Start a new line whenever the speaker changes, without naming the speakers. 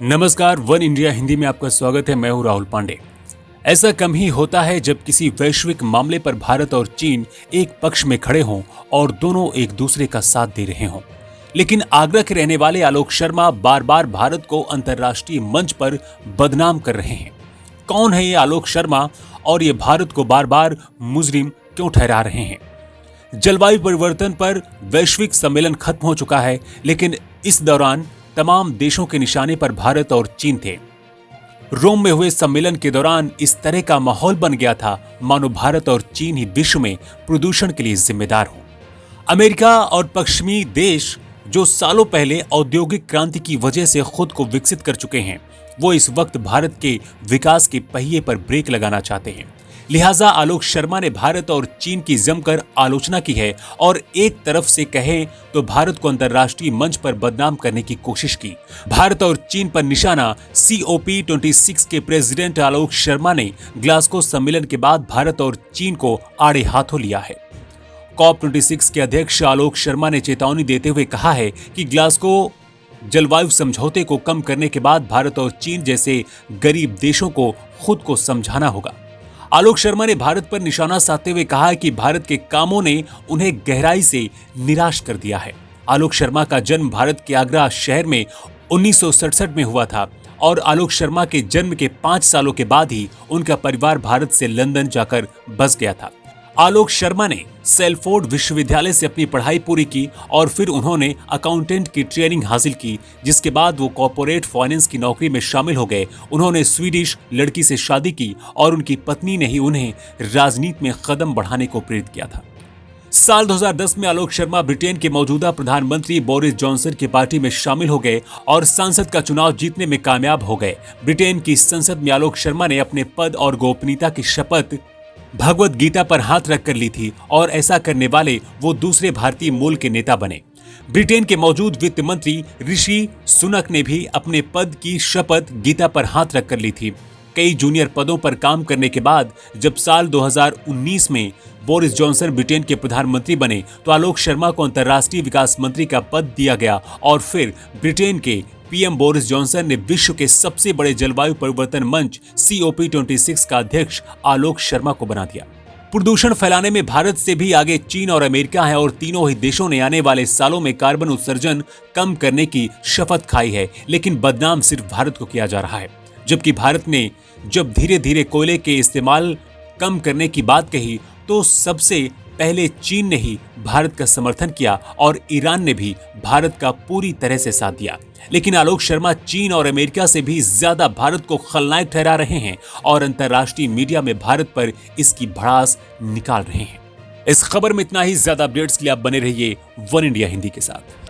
नमस्कार, one India Hindi में आपका स्वागत है। मैं हूं राहुल पांडे। ऐसा कम ही होता है जब किसी वैश्विक मामले पर भारत और चीन एक पक्ष में खड़े हों और दोनों एक दूसरे का साथ दे रहे हों। लेकिन आगरा के रहने वाले आलोक शर्मा बार बार भारत को अंतर्राष्ट्रीय मंच पर बदनाम कर रहे हैं। कौन है ये आलोक शर्मा और ये भारत को बार बार मुजरिम क्यों ठहरा रहे हैं? जलवायु परिवर्तन पर वैश्विक सम्मेलन खत्म हो चुका है, लेकिन इस दौरान तमाम देशों के निशाने पर भारत और चीन थे। रोम में हुए सम्मेलन के दौरान इस तरह का माहौल बन गया था मानो भारत और चीन ही विश्व में प्रदूषण के लिए जिम्मेदार हों। अमेरिका और पश्चिमी देश जो सालों पहले औद्योगिक क्रांति की वजह से खुद को विकसित कर चुके हैं, वो इस वक्त भारत के विकास के पहिए पर ब्रेक लगाना चाहते हैं। लिहाजा आलोक शर्मा ने भारत और चीन की जमकर आलोचना की है और एक तरफ से कहें तो भारत को अंतर्राष्ट्रीय मंच पर बदनाम करने की कोशिश की। भारत और चीन पर निशाना COP26 के प्रेसिडेंट आलोक शर्मा ने ग्लासगो सम्मेलन के बाद भारत और चीन को आड़े हाथों लिया है। COP26 के अध्यक्ष आलोक शर्मा ने चेतावनी देते हुए कहा है कि ग्लासगो जलवायु समझौते को कम करने के बाद भारत और चीन जैसे गरीब देशों को खुद को समझाना होगा। आलोक शर्मा ने भारत पर निशाना साधते हुए कहा कि भारत के कामों ने उन्हें गहराई से निराश कर दिया है। आलोक शर्मा का जन्म भारत के आगरा शहर में 1967 में हुआ था और आलोक शर्मा के जन्म के 5 सालों के बाद ही उनका परिवार भारत से लंदन जाकर बस गया था। आलोक शर्मा ने सेल्फोर्ड विश्वविद्यालय से अपनी पढ़ाई पूरी की और फिर उन्होंने अकाउंटेंट की ट्रेनिंग हासिल की, जिसके बाद वो कॉर्पोरेट फाइनेंस की नौकरी में शामिल हो गए। उन्होंने स्वीडिश लड़की से शादी की और उनकी पत्नी ने ही उन्हें राजनीति में कदम बढ़ाने को प्रेरित किया था। साल 2010 में आलोक शर्मा ब्रिटेन के मौजूदा प्रधानमंत्री बोरिस जॉनसन की पार्टी में शामिल हो गए और संसद का चुनाव जीतने में कामयाब हो गए। ब्रिटेन की संसद में आलोक शर्मा ने अपने पद और गोपनीयता की शपथ भगवत गीता पर हाथ रखकर ली थी और ऐसा करने वाले वो दूसरे भारतीय मूल के नेता बने। ब्रिटेन के मौजूद वित्त मंत्री ऋषि सुनक ने भी अपने पद की शपथ गीता पर हाथ रखकर ली थी। कई जूनियर पदों पर काम करने के बाद जब साल 2019 में बोरिस जॉनसन ब्रिटेन के प्रधानमंत्री बने तो आलोक शर्मा को अंतर्राष्ट्रीय विकास मंत्री का पद दिया गया और फिर ब्रिटेन के PM बोरिस जॉनसन ने विश्व के सबसे बड़े जलवायु परिवर्तन मंच COP26 का अध्यक्ष आलोक शर्मा को बना दिया। प्रदूषण फैलाने में भारत से भी आगे चीन और अमेरिका है और तीनों ही देशों ने आने वाले सालों में कार्बन उत्सर्जन कम करने की शपथ खाई है, लेकिन बदनाम सिर्फ भारत को किया जा रहा है। जबकि भारत ने जब धीरे धीरे कोयले के इस्तेमाल कम करने की बात कही तो सबसे पहले चीन ने ही भारत का समर्थन किया और ईरान ने भी भारत का पूरी तरह से साथ दिया। लेकिन आलोक शर्मा चीन और अमेरिका से भी ज्यादा भारत को खलनायक ठहरा रहे हैं और अंतर्राष्ट्रीय मीडिया में भारत पर इसकी भड़ास निकाल रहे हैं। इस खबर में इतना ही। ज्यादा अपडेट्स के लिए आप बने रहिए वन इंडिया हिंदी के साथ।